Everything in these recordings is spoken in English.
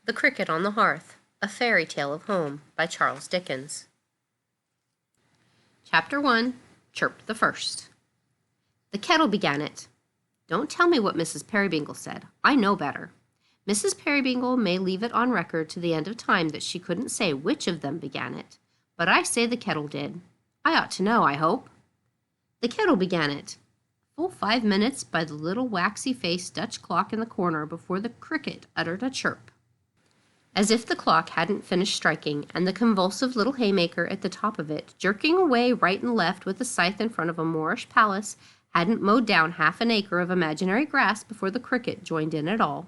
The Cricket on the Hearth, A Fairy Tale of Home, by Charles Dickens. Chapter 1, Chirp the First. The kettle began it. Don't tell me what Mrs. Peerybingle said. I know better. Mrs. Peerybingle may leave it on record to the end of time that she couldn't say which of them began it, but I say the kettle did. I ought to know, I hope. The kettle began it. Full 5 minutes by the little waxy-faced Dutch clock in the corner before the cricket uttered a chirp. As if the clock hadn't finished striking, and the convulsive little haymaker at the top of it, jerking away right and left with a scythe in front of a Moorish palace, hadn't mowed down half an acre of imaginary grass before the cricket joined in at all.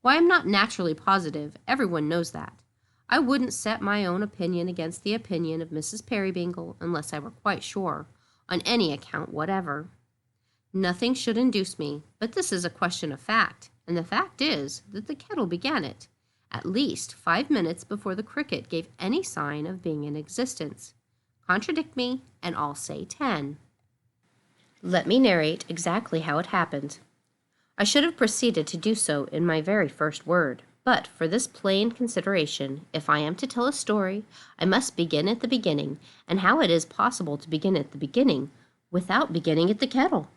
Why, I'm not naturally positive. Everyone knows that. I wouldn't set my own opinion against the opinion of Mrs. Peerybingle unless I were quite sure, on any account whatever. Nothing should induce me, but this is a question of fact, and the fact is that the kettle began it, at least 5 minutes before the cricket gave any sign of being in existence. Contradict me, and I'll say 10. Let me narrate exactly how it happened. I should have proceeded to do so in my very first word, but for this plain consideration, if I am to tell a story, I must begin at the beginning, and how it is possible to begin at the beginning without beginning at the kettle.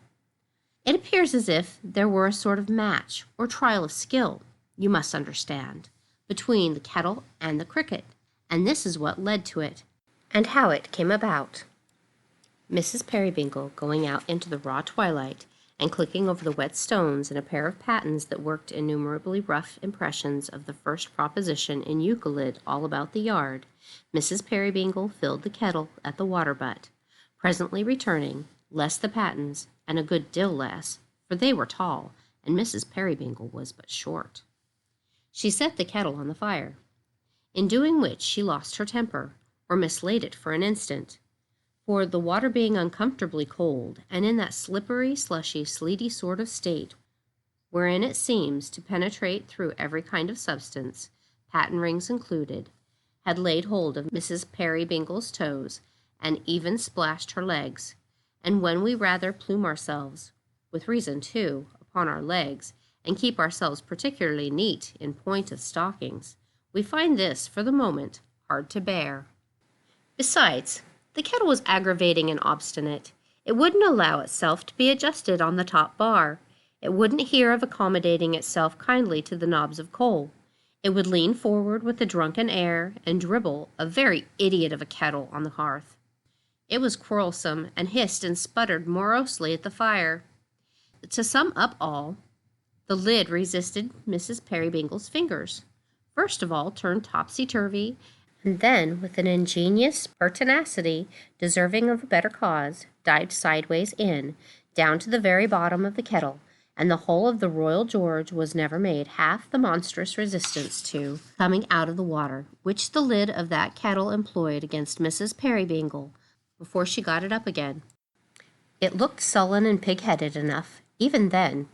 It appears as if there were a sort of match or trial of skill, you must understand, between the kettle and the cricket, and this is what led to it, and how it came about. Mrs. Peerybingle, going out into the raw twilight, and clicking over the wet stones in a pair of pattens that worked innumerably rough impressions of the first proposition in Euclid all about the yard, Mrs. Peerybingle filled the kettle at the water butt, presently returning, less the pattens, and a good deal less, for they were tall, and Mrs. Peerybingle was but short. She set the kettle on the fire, in doing which she lost her temper, or mislaid it for an instant, for the water being uncomfortably cold, and in that slippery, slushy, sleety sort of state wherein it seems to penetrate through every kind of substance, patten rings included, had laid hold of Mrs. Peerybingle's toes, and even splashed her legs, and when we rather plume ourselves, with reason too, upon our legs, and keep ourselves particularly neat in point of stockings, we find this, for the moment, hard to bear. Besides, the kettle was aggravating and obstinate. It wouldn't allow itself to be adjusted on the top bar. It wouldn't hear of accommodating itself kindly to the knobs of coal. It would lean forward with a drunken air and dribble, a very idiot of a kettle, on the hearth. It was quarrelsome, and hissed and sputtered morosely at the fire. To sum up all, the lid resisted Mrs. Peerybingle's fingers. First of all turned topsy-turvy, and then, with an ingenious pertinacity deserving of a better cause, dived sideways in, down to the very bottom of the kettle, and the whole of the Royal George was never made half the monstrous resistance to coming out of the water, which the lid of that kettle employed against Mrs. Peerybingle before she got it up again. It looked sullen and pig-headed enough, even then,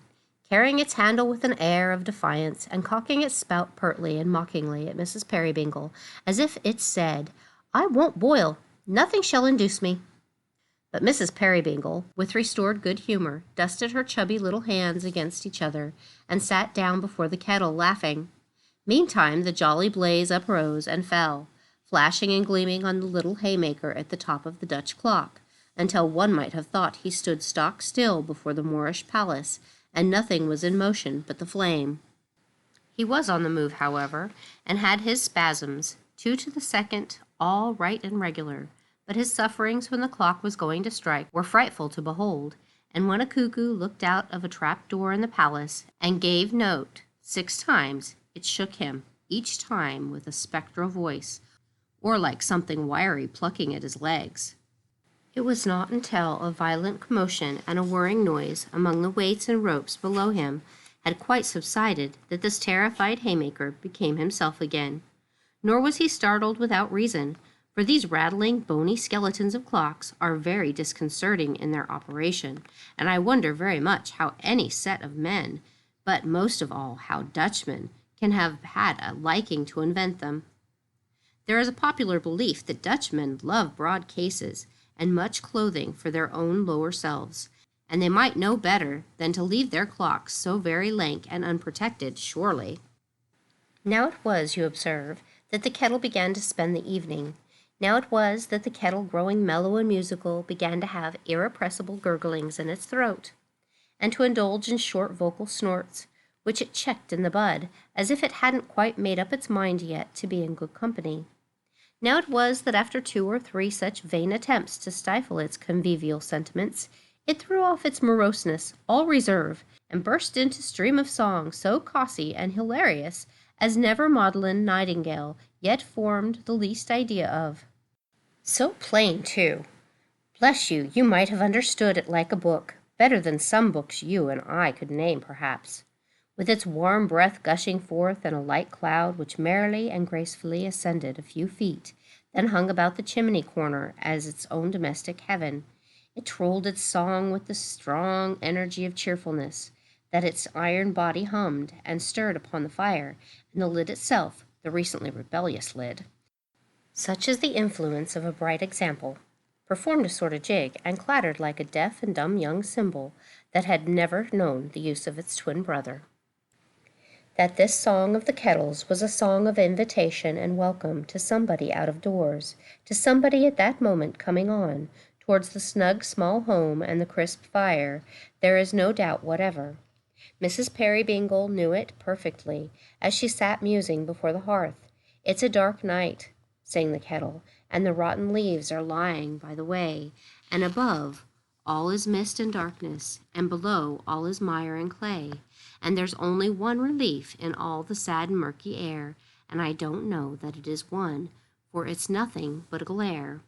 carrying its handle with an air of defiance, and cocking its spout pertly and mockingly at Mrs. Peerybingle, as if it said, "I won't boil. Nothing shall induce me." But Mrs. Peerybingle, with restored good humor, dusted her chubby little hands against each other, and sat down before the kettle, laughing. Meantime the jolly blaze uprose and fell, flashing and gleaming on the little haymaker at the top of the Dutch clock, until one might have thought he stood stock still before the Moorish palace, and nothing was in motion but the flame. He was on the move, however, and had his spasms, 2 to the second, all right and regular, but his sufferings when the clock was going to strike were frightful to behold, and when a cuckoo looked out of a trap-door in the palace and gave note 6 times, it shook him, each time with a spectral voice, or like something wiry plucking at his legs. It was not until a violent commotion and a whirring noise among the weights and ropes below him had quite subsided that this terrified haymaker became himself again. Nor was he startled without reason, for these rattling, bony skeletons of clocks are very disconcerting in their operation, and I wonder very much how any set of men, but most of all how Dutchmen, can have had a liking to invent them. There is a popular belief that Dutchmen love broad cases and much clothing for their own lower selves, and they might know better than to leave their clocks so very lank and unprotected, surely. Now it was, you observe, that the kettle began to spend the evening. Now it was that the kettle, growing mellow and musical, began to have irrepressible gurglings in its throat, and to indulge in short vocal snorts, which it checked in the bud, as if it hadn't quite made up its mind yet to be in good company. Now it was that after 2 or 3 such vain attempts to stifle its convivial sentiments, it threw off its moroseness, all reserve, and burst into stream of song so cosy and hilarious as never maudlin nightingale yet formed the least idea of. So plain, too. Bless you, you might have understood it like a book, better than some books you and I could name, perhaps, with its warm breath gushing forth in a light cloud which merrily and gracefully ascended a few feet, then hung about the chimney corner as its own domestic heaven. It trolled its song with the strong energy of cheerfulness, that its iron body hummed and stirred upon the fire, and the lid itself, the recently rebellious lid, such is the influence of a bright example, performed a sort of jig, and clattered like a deaf and dumb young cymbal that had never known the use of its twin brother. That this song of the kettles was a song of invitation and welcome to somebody out of doors, to somebody at that moment coming on, towards the snug small home and the crisp fire, there is no doubt whatever. Mrs. Peerybingle knew it perfectly, as she sat musing before the hearth. "It's a dark night," sang the kettle, "and the rotten leaves are lying by the way, and above all is mist and darkness, and below all is mire and clay, and there's only one relief in all the sad and murky air, and I don't know that it is one, for it's nothing but a glare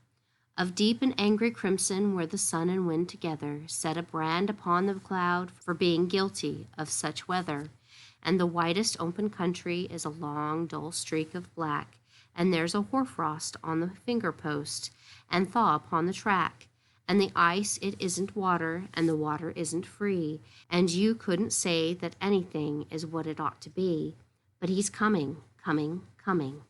of deep and angry crimson, where the sun and wind together set a brand upon the cloud for being guilty of such weather, and the widest open country is a long dull streak of black, and there's a hoarfrost on the finger-post, and thaw upon the track, and the ice it isn't water, and the water isn't free, and you couldn't say that anything is what it ought to be, but he's coming, coming, coming."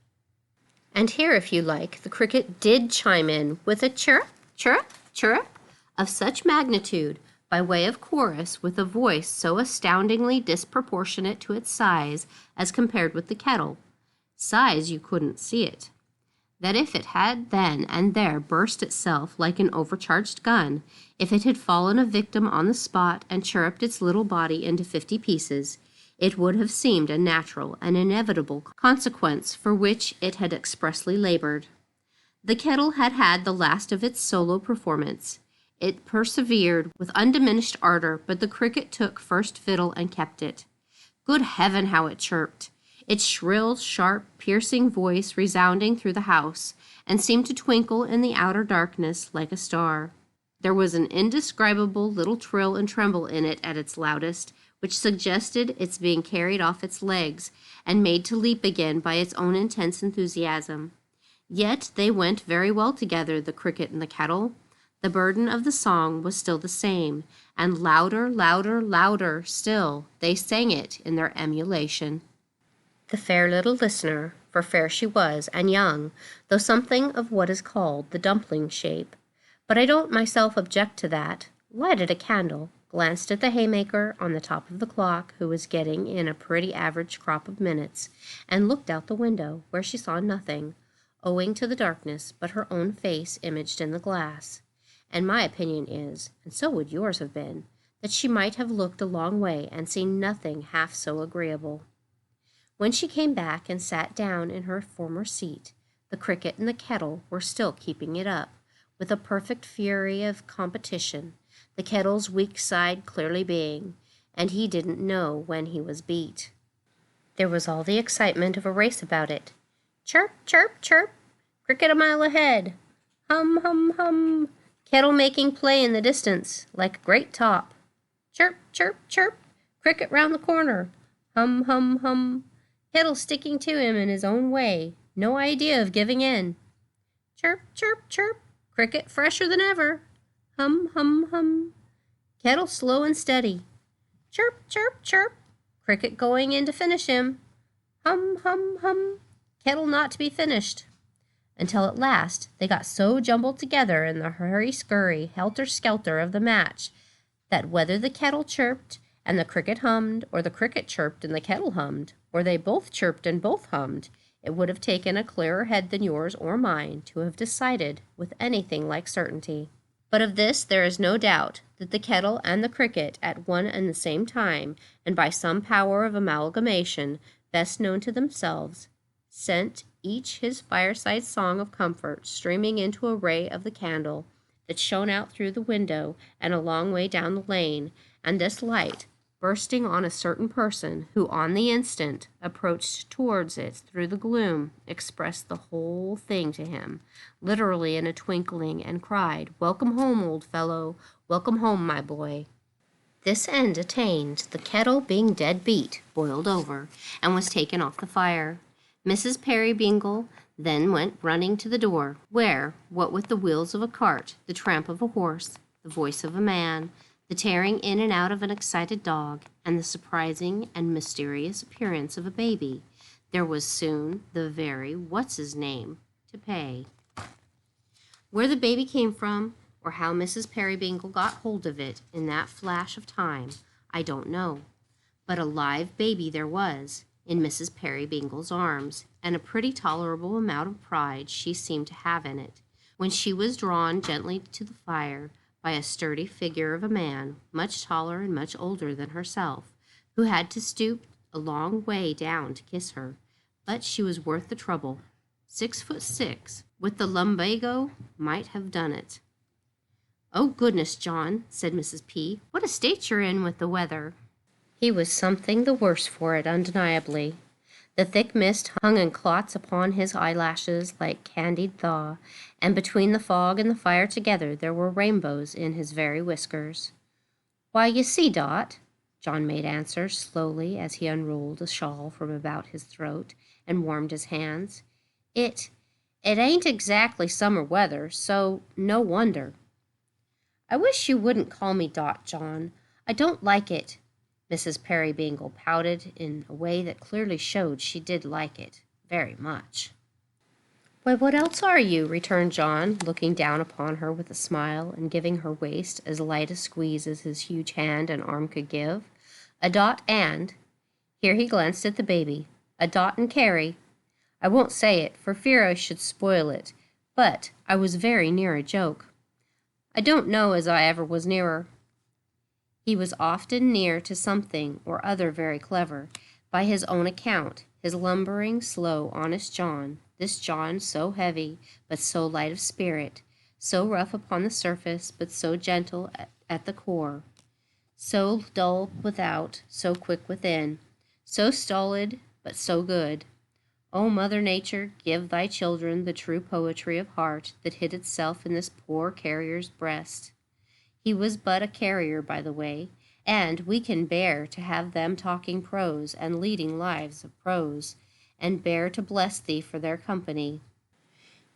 And here, if you like, the cricket did chime in with a chirp, chirp, chirp of such magnitude, by way of chorus, with a voice so astoundingly disproportionate to its size as compared with the kettle, size you couldn't see it, that if it had then and there burst itself like an overcharged gun, if it had fallen a victim on the spot and chirruped its little body into 50 pieces, it would have seemed a natural and inevitable consequence for which it had expressly labored. The kettle had had the last of its solo performance. It persevered with undiminished ardor, but the cricket took first fiddle and kept it. Good heaven, how it chirped! Its shrill, sharp, piercing voice resounding through the house, and seemed to twinkle in the outer darkness like a star. There was an indescribable little trill and tremble in it at its loudest, which suggested its being carried off its legs and made to leap again by its own intense enthusiasm. Yet they went very well together, the cricket and the kettle. The burden of the song was still the same, and louder, louder, louder still they sang it in their emulation. The fair little listener, for fair she was, and young, though something of what is called the dumpling shape, but I don't myself object to that, lighted a candle, glanced at the haymaker on the top of the clock, who was getting in a pretty average crop of minutes, and looked out the window, where she saw nothing, owing to the darkness, but her own face imaged in the glass. And my opinion is, and so would yours have been, that she might have looked a long way and seen nothing half so agreeable. When she came back and sat down in her former seat, the cricket and the kettle were still keeping it up, with a perfect fury of competition, the kettle's weak side clearly being, and he didn't know when he was beat. There was all the excitement of a race about it. Chirp, chirp, chirp, cricket a mile ahead. Hum, hum, hum, kettle making play in the distance, like a great top. Chirp, chirp, chirp, cricket round the corner. Hum, hum, hum, kettle sticking to him in his own way, no idea of giving in. Chirp, chirp, chirp, cricket fresher than ever. Hum, hum, hum, kettle slow and steady. Chirp, chirp, chirp, cricket going in to finish him. Hum, hum, hum, kettle not to be finished. Until at last they got so jumbled together in the hurry-scurry, helter-skelter of the match, that whether the kettle chirped and the cricket hummed, or the cricket chirped and the kettle hummed, or they both chirped and both hummed, it would have taken a clearer head than yours or mine to have decided with anything like certainty. But of this there is no doubt, that the kettle and the cricket at one and the same time, and by some power of amalgamation best known to themselves, sent each his fireside song of comfort streaming into a ray of the candle that shone out through the window and a long way down the lane, and this light, bursting on a certain person who on the instant approached towards it through the gloom, expressed the whole thing to him, literally in a twinkling, and cried, "Welcome home, old fellow, welcome home, my boy." This end attained, the kettle being dead beat, boiled over, and was taken off the fire. Mrs. Peerybingle then went running to the door, where, what with the wheels of a cart, the tramp of a horse, the voice of a man, the tearing in and out of an excited dog, and the surprising and mysterious appearance of a baby, there was soon the very what's-his-name to pay. Where the baby came from, or how Mrs. Peerybingle got hold of it in that flash of time, I don't know. But a live baby there was, in Mrs. Peerybingle's arms, and a pretty tolerable amount of pride she seemed to have in it, when she was drawn gently to the fire by a sturdy figure of a man, much taller and much older than herself, who had to stoop a long way down to kiss her. But she was worth the trouble. 6'6", with the lumbago, might have done it. "Oh, goodness, John," said Mrs. P., "what a state you're in with the weather." He was something the worse for it, undeniably. The thick mist hung in clots upon his eyelashes like candied thaw, and between the fog and the fire together there were rainbows in his very whiskers. "Why, you see, Dot," John made answer slowly as he unrolled a shawl from about his throat and warmed his hands, It ain't exactly summer weather, so no wonder." "I wish you wouldn't call me Dot, John. I don't like it." Mrs. Peerybingle pouted in a way that clearly showed she did like it very much. "Why, what else are you?" returned John, looking down upon her with a smile and giving her waist as light a squeeze as his huge hand and arm could give. "A Dot and," here he glanced at the baby, "a Dot and Carrie. I won't say it, for fear I should spoil it, but I was very near a joke. I don't know as I ever was nearer." He was often near to something or other very clever, by his own account, his lumbering, slow, honest John, this John so heavy, but so light of spirit, so rough upon the surface, but so gentle at the core, so dull without, so quick within, so stolid, but so good. O Mother Nature, give thy children the true poetry of heart that hid itself in this poor carrier's breast. He was but a carrier, by the way, and we can bear to have them talking prose and leading lives of prose, and bear to bless thee for their company.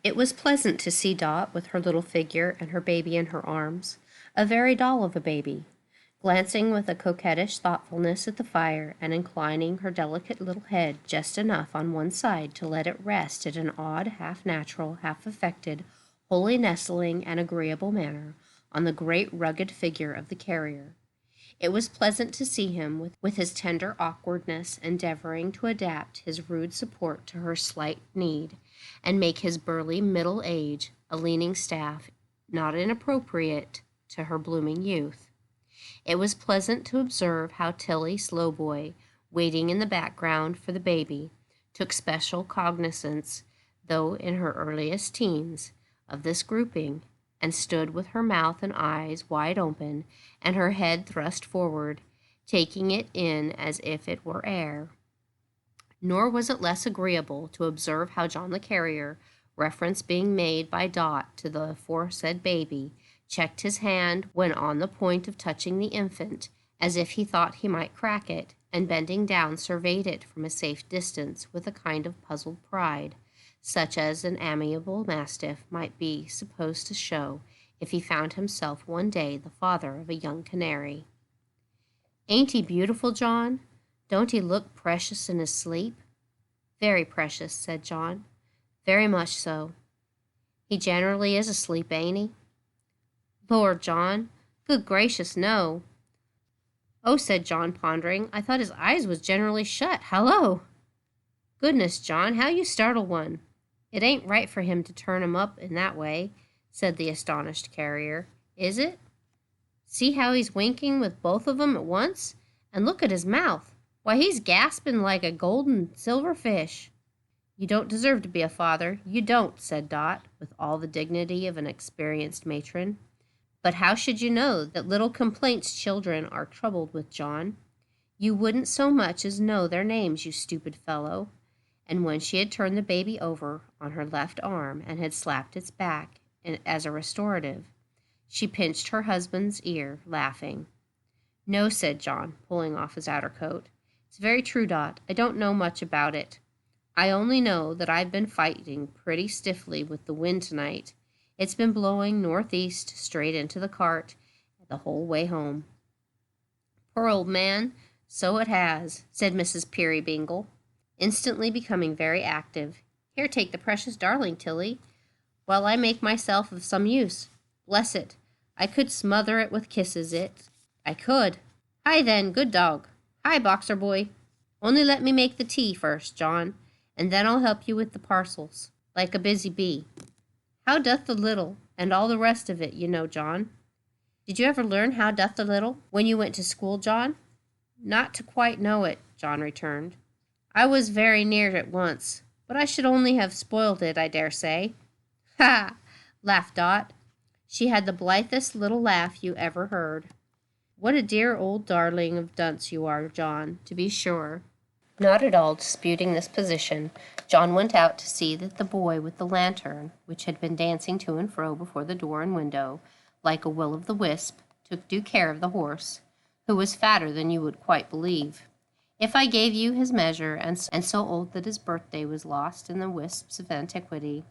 It was pleasant to see Dot with her little figure and her baby in her arms, a very doll of a baby, glancing with a coquettish thoughtfulness at the fire and inclining her delicate little head just enough on one side to let it rest in an odd, half-natural, half-affected, wholly nestling and agreeable manner on the great rugged figure of the carrier. It was pleasant to see him, with his tender awkwardness, endeavoring to adapt his rude support to her slight need, and make his burly middle age a leaning staff not inappropriate to her blooming youth. It was pleasant to observe how Tilly Slowboy, waiting in the background for the baby, took special cognizance, though in her earliest teens, of this grouping, and stood with her mouth and eyes wide open and her head thrust forward, taking it in as if it were air. Nor was it less agreeable to observe how John the carrier, reference being made by Dot to the aforesaid baby, checked his hand when on the point of touching the infant, as if he thought he might crack it, and bending down surveyed it from a safe distance with a kind of puzzled pride, such as an amiable mastiff might be supposed to show if he found himself one day the father of a young canary. "Ain't he beautiful, John? Don't he look precious in his sleep?" "Very precious," said John. "Very much so." "He generally is asleep, ain't he?" "Lord, John, good gracious, no." Oh, said John, pondering, I thought his eyes was generally shut. Hello! Goodness, John, how you startle one. It ain't right for him to turn 'em up in that way, said the astonished carrier. Is it? See how he's winking with both of 'em at once? And look at his mouth. Why, he's gasping like a gold and silver fish. You don't deserve to be a father. You don't, said Dot, with all the dignity of an experienced matron. But how should you know that little complaints children are troubled with, John? You wouldn't so much as know their names, you stupid fellow. And when she had turned the baby over on her left arm and had slapped its back as a restorative, she pinched her husband's ear, laughing. No, said John, pulling off his outer coat. It's very true, Dot. I don't know much about it. I only know that I've been fighting pretty stiffly with the wind tonight. It's been blowing northeast straight into the cart the whole way home. Poor old man, so it has, said Mrs. Peerybingle, instantly becoming very active. Here, take the precious darling, Tilly, while I make myself of some use. Bless it, I could smother it with kisses, I could. Hi then, good dog. Hi, boxer boy. Only let me make the tea first, John, and then I'll help you with the parcels, like a busy bee. How doth the little, and all the rest of it, you know, John? Did you ever learn how doth the little when you went to school, John? Not to quite know it, John returned. I was very near it once, but I should only have spoiled it, I dare say. Ha! Laughed Dot. She had the blithest little laugh you ever heard. What a dear old darling of dunce you are, John, to be sure. Not at all disputing this position, John went out to see that the boy with the lantern, which had been dancing to and fro before the door and window, like a will-o'-the-wisp, took due care of the horse, who was fatter than you would quite believe. If I gave you his measure, and so old that his birthday was lost in the wisps of antiquity,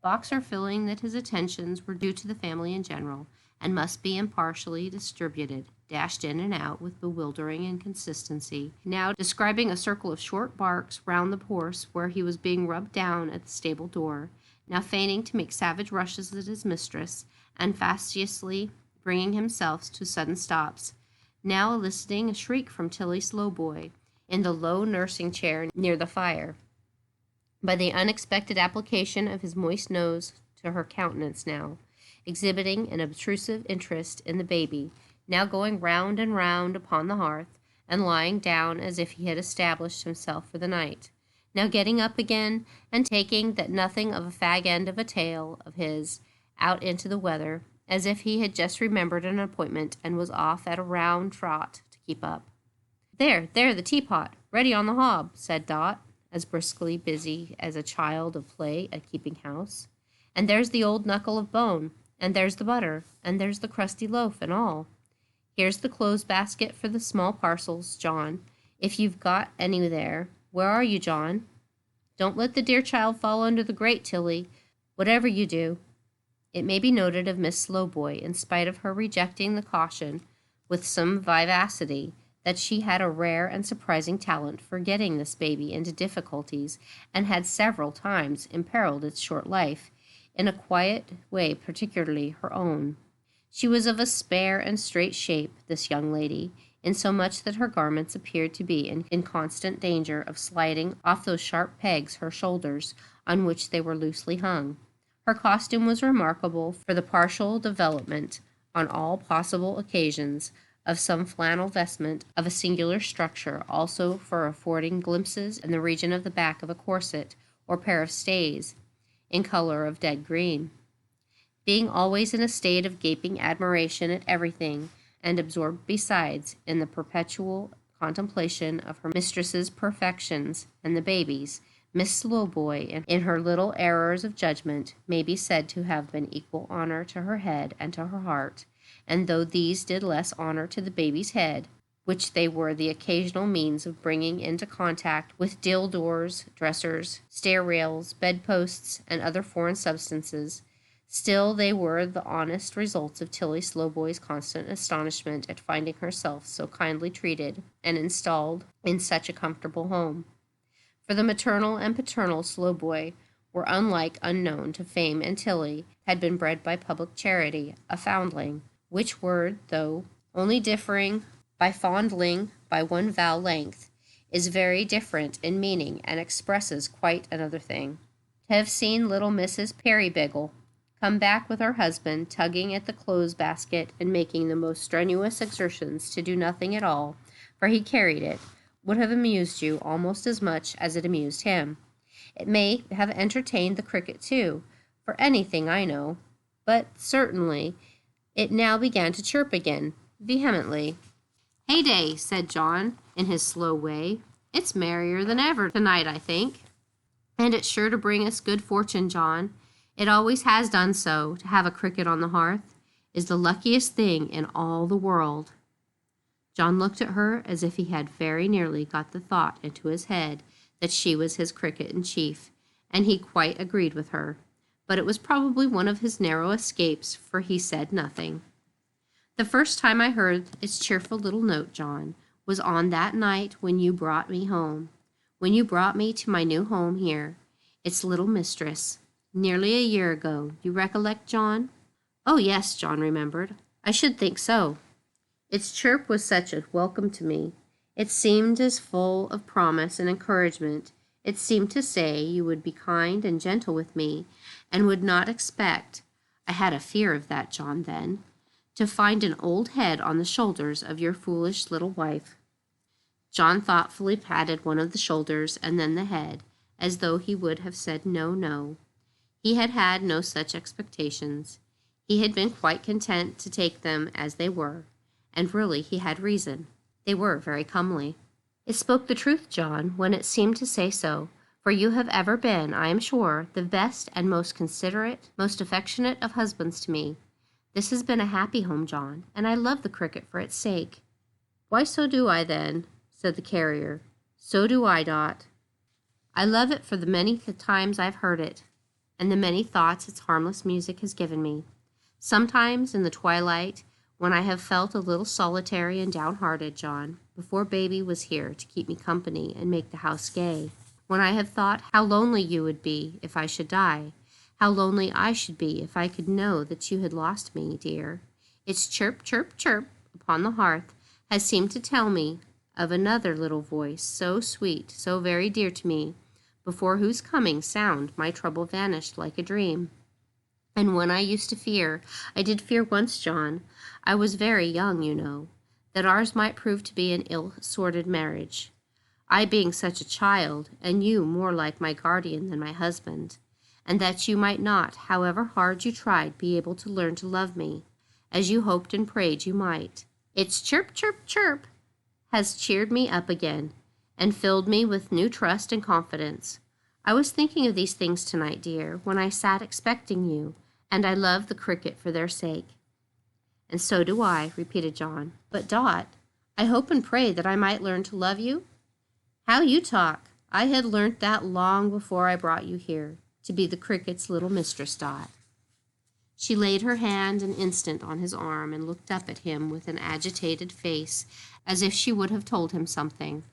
Boxer, feeling that his attentions were due to the family in general, and must be impartially distributed, dashed in and out with bewildering inconsistency, now describing a circle of short barks round the horse where he was being rubbed down at the stable door, now feigning to make savage rushes at his mistress, and fastidiously bringing himself to sudden stops, now eliciting a shriek from Tilly Slowboy in the low nursing chair near the fire, by the unexpected application of his moist nose to her countenance, now exhibiting an obtrusive interest in the baby, now going round and round upon the hearth, and lying down as if he had established himself for the night, now getting up again, and taking that nothing of a fag end of a tail of his out into the weather, as if he had just remembered an appointment and was off at a round trot to keep up. There, the teapot, ready on the hob, said Dot, as briskly busy as a child of play at keeping house. And there's the old knuckle of bone, and there's the butter, and there's the crusty loaf and all. Here's the clothes basket for the small parcels, John, if you've got any there. Where are you, John? Don't let the dear child fall under the grate, Tilly, whatever you do. It may be noted of Miss Slowboy, in spite of her rejecting the caution with some vivacity, that she had a rare and surprising talent for getting this baby into difficulties, and had several times imperiled its short life, in a quiet way particularly her own. She was of a spare and straight shape, this young lady, insomuch that her garments appeared to be in constant danger of sliding off those sharp pegs her shoulders, on which they were loosely hung. Her costume was remarkable for the partial development, on all possible occasions, of some flannel vestment of a singular structure, also for affording glimpses in the region of the back of a corset or pair of stays, in color of dead green. Being always in a state of gaping admiration at everything, and absorbed besides in the perpetual contemplation of her mistress's perfections and the baby's, Miss Slowboy, in her little errors of judgment, may be said to have been equal honor to her head and to her heart, and though these did less honor to the baby's head, which they were the occasional means of bringing into contact with deal doors, dressers, stair rails, bedposts, and other foreign substances, still they were the honest results of Tilly Slowboy's constant astonishment at finding herself so kindly treated and installed in such a comfortable home. For the maternal and paternal Slowboy were unlike unknown to Fame, and Tilly had been bred by public charity, a foundling, which word, though only differing by fondling by one vowel length, is very different in meaning and expresses quite another thing. To have seen little Mrs. Peerybingle come back with her husband, tugging at the clothes basket and making the most strenuous exertions to do nothing at all, for he carried it, would have amused you almost as much as it amused him. It may have entertained the cricket too, for anything I know, but certainly it now began to chirp again, vehemently. "Heyday," said John, in his slow way. "It's merrier than ever tonight, I think. And it's sure to bring us good fortune, John. It always has done so. To have a cricket on the hearth is the luckiest thing in all the world." John looked at her as if he had very nearly got the thought into his head that she was his cricket in chief, and he quite agreed with her. But it was probably one of his narrow escapes, for he said nothing. "The first time I heard its cheerful little note, John, was on that night when you brought me home, when you brought me to my new home here, its little mistress, nearly a year ago. You recollect, John?" Oh, yes, John remembered. "I should think so. Its chirp was such a welcome to me. It seemed as full of promise and encouragement. It seemed to say you would be kind and gentle with me, and would not expect, I had a fear of that, John, then, to find an old head on the shoulders of your foolish little wife." John thoughtfully patted one of the shoulders and then the head, as though he would have said no, no. He had had no such expectations. He had been quite content to take them as they were, and really he had reason. They were very comely. "It spoke the truth, John, when it seemed to say so, for you have ever been, I am sure, the best and most considerate, most affectionate of husbands to me. This has been a happy home, John, and I love the cricket for its sake." "Why, so do I, then," said the carrier. "So do I, Dot. I love it for the many times I've heard it, and the many thoughts its harmless music has given me. Sometimes in the twilight, when I have felt a little solitary and downhearted, John, before baby was here to keep me company and make the house gay, when I have thought how lonely you would be if I should die, how lonely I should be if I could know that you had lost me, dear, its chirp, chirp, chirp upon the hearth has seemed to tell me of another little voice, so sweet, so very dear to me, before whose coming sound my trouble vanished like a dream. And when I used to fear, I did fear once, John, I was very young, you know, that ours might prove to be an ill-assorted marriage, I being such a child, and you more like my guardian than my husband, and that you might not, however hard you tried, be able to learn to love me, as you hoped and prayed you might. Its chirp, chirp, chirp has cheered me up again, and filled me with new trust and confidence. I was thinking of these things tonight, dear, when I sat expecting you, and I love the cricket for their sake." "And so do I," repeated John. "But, Dot, I hope and pray that I might learn to love you." "How you talk! I had learnt that long before I brought you here, to be the cricket's little mistress, Dot." She laid her hand an instant on his arm and looked up at him with an agitated face, as if she would have told him something.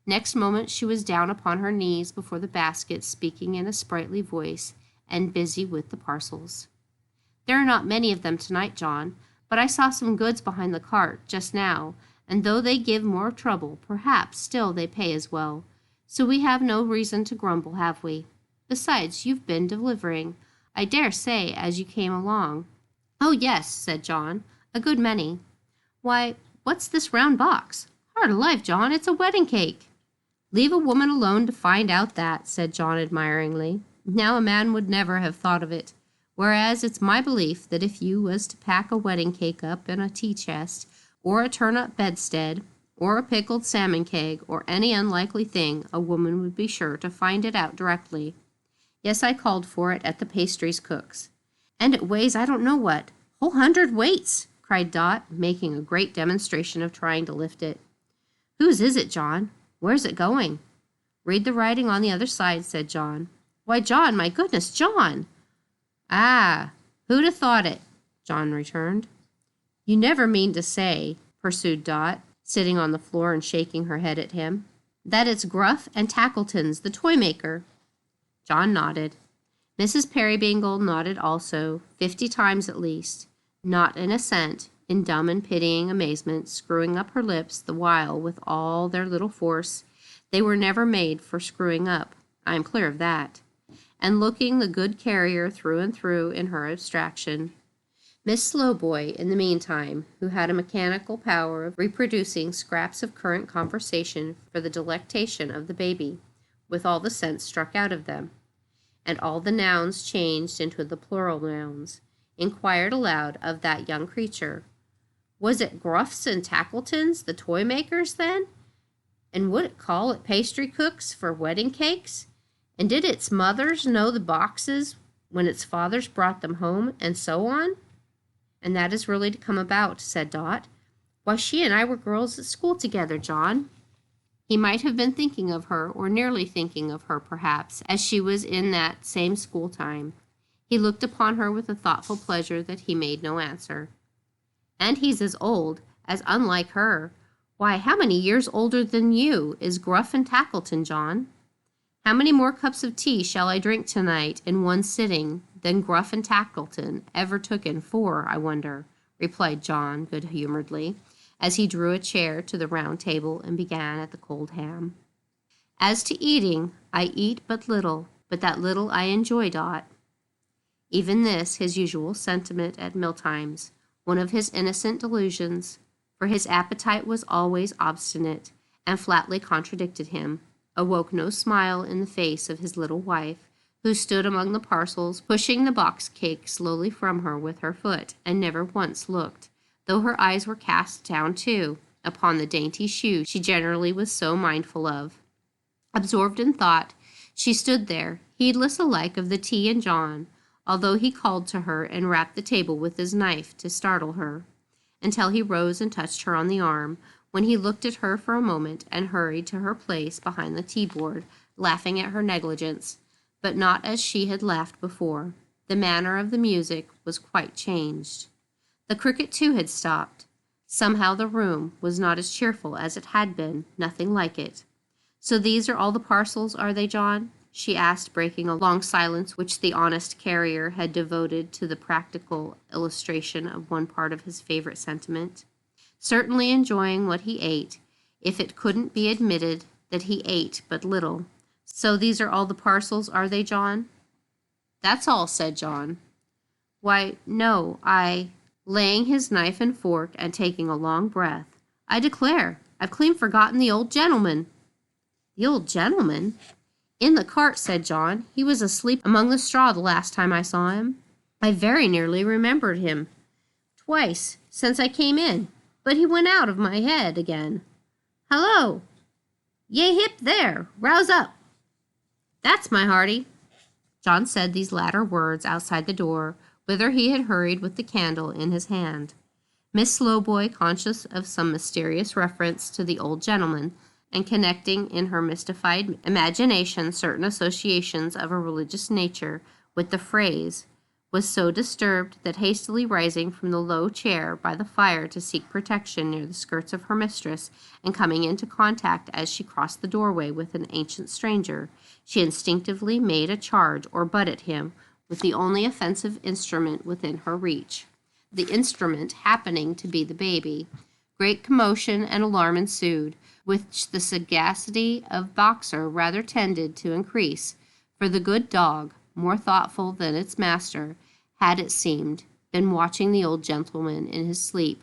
Next moment she was down upon her knees before the basket, speaking in a sprightly voice, and busy with the parcels. "There are not many of them tonight, John, but I saw some goods behind the cart just now, and though they give more trouble, perhaps still they pay as well. So we have no reason to grumble, have we? Besides, you've been delivering, I dare say, as you came along." "Oh, yes," said John, "a good many." "Why, what's this round box? Heart alive, John, it's a wedding cake." "Leave a woman alone to find out that," said John admiringly. "Now a man would never have thought of it. Whereas it's my belief that if you was to pack a wedding cake up in a tea chest, or a turn-up bedstead, or a pickled salmon keg, or any unlikely thing, a woman would be sure to find it out directly. Yes, I called for it at the pastries cook's. And it weighs I don't know what, whole 100 weights," cried Dot, making a great demonstration of trying to lift it. "Whose is it, John? Where's it going?" "Read the writing on the other side," said John. "Why, John, my goodness, John!" "Ah, who'd have thought it?" John returned. "You never mean to say," pursued Dot, sitting on the floor and shaking her head at him, "that it's Gruff and Tackleton's, the toy-maker?" John nodded. Mrs. Peerybingle nodded also, 50 times at least, not an assent, in dumb and pitying amazement, screwing up her lips the while with all their little force. They were never made for screwing up, I am clear of that, and looking the good carrier through and through in her abstraction. Miss Slowboy, in the meantime, who had a mechanical power of reproducing scraps of current conversation for the delectation of the baby, with all the sense struck out of them, and all the nouns changed into the plural nouns, inquired aloud of that young creature, was it Gruffs and Tackletons, the toy makers, then? And would it call at pastry cooks for wedding cakes? And did its mothers know the boxes when its fathers brought them home, and so on? And that is really to come about, said Dot. Why, she and I were girls at school together, John. He might have been thinking of her, or nearly thinking of her, perhaps, as she was in that same school time. He looked upon her with a thoughtful pleasure that he made no answer. And he's as old, as unlike her. Why, how many years older than you is Gruff and Tackleton, John? How many more cups of tea shall I drink tonight in one sitting than Gruff and Tackleton ever took in 4, I wonder, replied John good-humoredly, as he drew a chair to the round table and began at the cold ham. As to eating, I eat but little, but that little I enjoy, Dot. Even this, his usual sentiment at mealtimes, one of his innocent delusions, for his appetite was always obstinate, and flatly contradicted him, awoke no smile in the face of his little wife, who stood among the parcels, pushing the box cake slowly from her with her foot, and never once looked, though her eyes were cast down, too, upon the dainty shoe she generally was so mindful of. Absorbed in thought, she stood there, heedless alike of the tea and John, although he called to her and rapped the table with his knife to startle her, until he rose and touched her on the arm, when he looked at her for a moment and hurried to her place behind the tea-board, laughing at her negligence, but not as she had laughed before. The manner of the music was quite changed. The cricket, too, had stopped. Somehow the room was not as cheerful as it had been, nothing like it. So these are all the parcels, are they, John? She asked, breaking a long silence which the honest carrier had devoted to the practical illustration of one part of his favorite sentiment. Certainly enjoying what he ate, if it couldn't be admitted that he ate but little. So these are all the parcels, are they, John? That's all, said John. Why, no, laying his knife and fork and taking a long breath, I declare, I've clean forgotten the old gentleman. The old gentleman? In the cart, said John. He was asleep among the straw the last time I saw him. I very nearly remembered him twice since I came in, but he went out of my head again. Hello! Yea, hip there! Rouse up! That's my hearty. John said these latter words outside the door, whither he had hurried with the candle in his hand. Miss Slowboy, conscious of some mysterious reference to the old gentleman, and connecting in her mystified imagination certain associations of a religious nature with the phrase, was so disturbed that, hastily rising from the low chair by the fire to seek protection near the skirts of her mistress, and coming into contact as she crossed the doorway with an ancient stranger, she instinctively made a charge or butt at him with the only offensive instrument within her reach. The instrument happening to be the baby. Great commotion and alarm ensued, which the sagacity of Boxer rather tended to increase, for the good dog, more thoughtful than its master, had, it seemed, been watching the old gentleman in his sleep,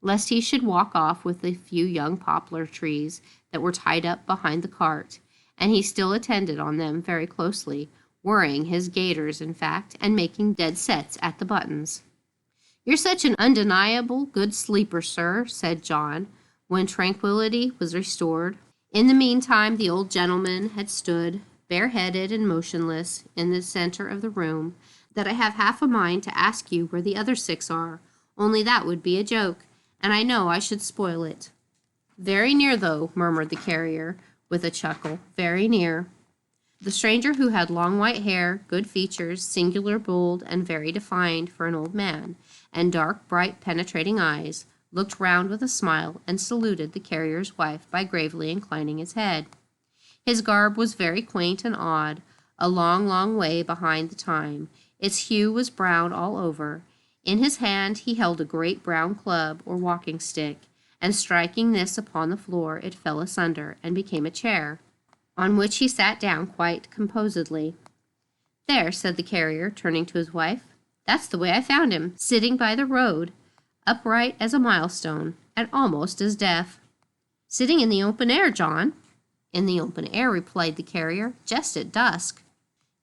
lest he should walk off with the few young poplar trees that were tied up behind the cart, and he still attended on them very closely, worrying his gaiters, in fact, and making dead sets at the buttons. You're such an undeniable good sleeper, sir, said John, when tranquillity was restored. In the meantime, the old gentleman had stood, bareheaded and motionless, in the center of the room, that I have half a mind to ask you where the other 6 are, only that would be a joke, and I know I should spoil it. Very near, though, murmured the carrier, with a chuckle, very near. The stranger, who had long white hair, good features, singular bold and very defined for an old man, and dark, bright, penetrating eyes, looked round with a smile and saluted the carrier's wife by gravely inclining his head. His garb was very quaint and odd, a long, long way behind the time. Its hue was brown all over, In his hand he held a great brown club or walking stick, and striking this upon the floor, it fell asunder and became a chair, on which he sat down quite composedly. "There," said the carrier, turning to his wife, "that's the way I found him, sitting by the road, upright as a milestone, and almost as deaf." "Sitting in the open air, John?" "In the open air," replied the carrier, "just at dusk."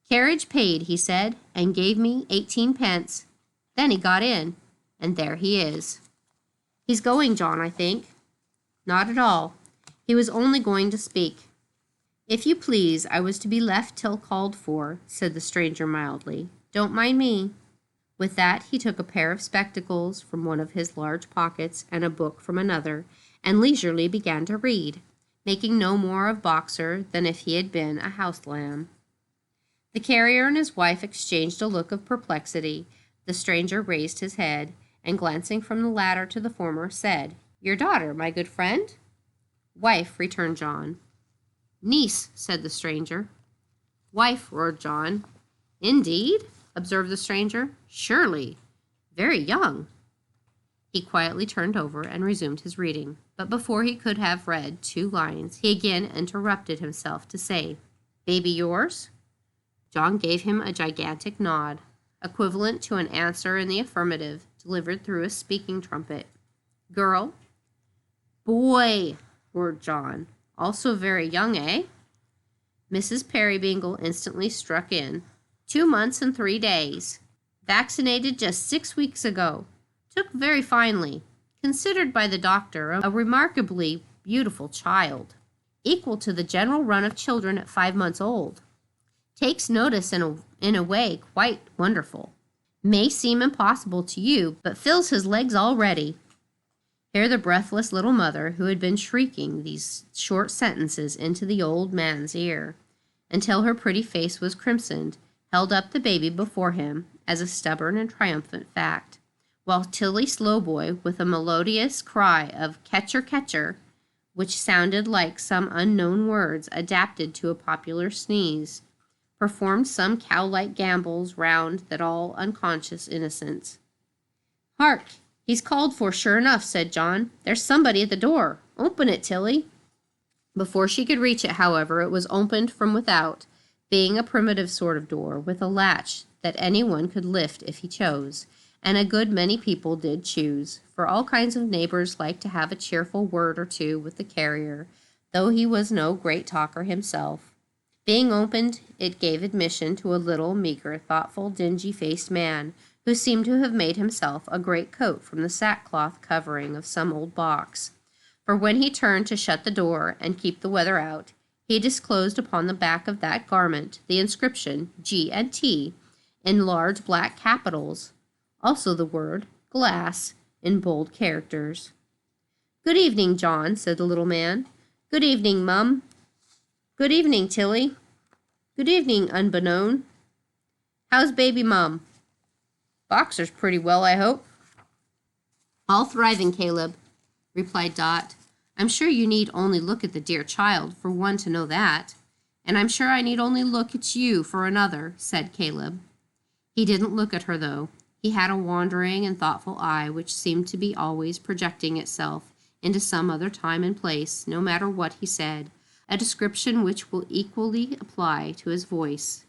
"Carriage paid," he said, "and gave me 18 pence. Then he got in, and there he is." "He's going, John, I think." "Not at all. He was only going to speak." "If you please, I was to be left till called for," said the stranger mildly. "Don't mind me." With that he took a pair of spectacles from one of his large pockets and a book from another, and leisurely began to read, making no more of Boxer than if he had been a house lamb. The carrier and his wife exchanged a look of perplexity. The stranger raised his head, and glancing from the latter to the former, said, "Your daughter, my good friend?" "Wife," returned John. "Niece," said the stranger. "Wife," roared John. "Indeed?" observed the stranger. "Surely. Very young." He quietly turned over and resumed his reading, but before he could have read 2 lines, he again interrupted himself to say, "Baby yours?" John gave him a gigantic nod, equivalent to an answer in the affirmative, delivered through a speaking trumpet. "Girl?" "Boy," roared John. "Also very young, eh?" Mrs. Peerybingle instantly struck in. 2 months and 3 days. Vaccinated just 6 weeks ago. Took very finely. Considered by the doctor a remarkably beautiful child. Equal to the general run of children at 5 months old. Takes notice in a way quite wonderful. May seem impossible to you, but fills his legs already." Here the breathless little mother, who had been shrieking these short sentences into the old man's ear, until her pretty face was crimsoned, held up the baby before him as a stubborn and triumphant fact, while Tilly Slowboy, with a melodious cry of "Catcher, catcher," which sounded like some unknown words adapted to a popular sneeze, performed some cow-like gambols round that all unconscious innocence. "Hark! He's called for, sure enough," said John. "There's somebody at the door. Open it, Tilly." Before she could reach it, however, it was opened from without, being a primitive sort of door, with a latch that any one could lift if he chose, and a good many people did choose, for all kinds of neighbors liked to have a cheerful word or two with the carrier, though he was no great talker himself. Being opened, it gave admission to a little, meager, thoughtful, dingy-faced man, who seemed to have made himself a great coat from the sackcloth covering of some old box. For when he turned to shut the door and keep the weather out, he disclosed upon the back of that garment the inscription G&T in large black capitals, also the word glass in bold characters. "Good evening, John," said the little man. "Good evening, Mum." "Good evening, Tilly." "Good evening, Unbeknown." "How's baby, Mum?" "Boxer's pretty well, I hope." "All thriving, Caleb," replied Dot. "I'm sure you need only look at the dear child for one to know that. And I'm sure I need only look at you for another," said Caleb. He didn't look at her, though. He had a wandering and thoughtful eye which seemed to be always projecting itself into some other time and place, no matter what he said, a description which will equally apply to his voice.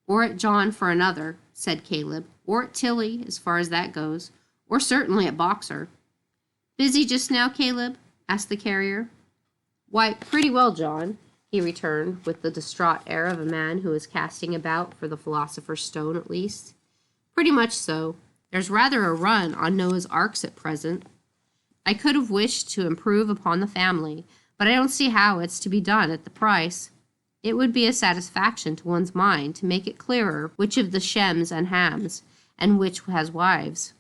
"Or at John for another," said Caleb, "or at Tilly, as far as that goes, or certainly at Boxer." "Busy just now, Caleb?" asked the carrier. "Why, pretty well, John," he returned, with the distraught air of a man who is casting about for the philosopher's stone, at least. "Pretty much so. There's rather a run on Noah's Arks at present. I could have wished to improve upon the family, but I don't see how it's to be done at the price. It would be a satisfaction to one's mind to make it clearer which of the Shems and Hams, and which has wives.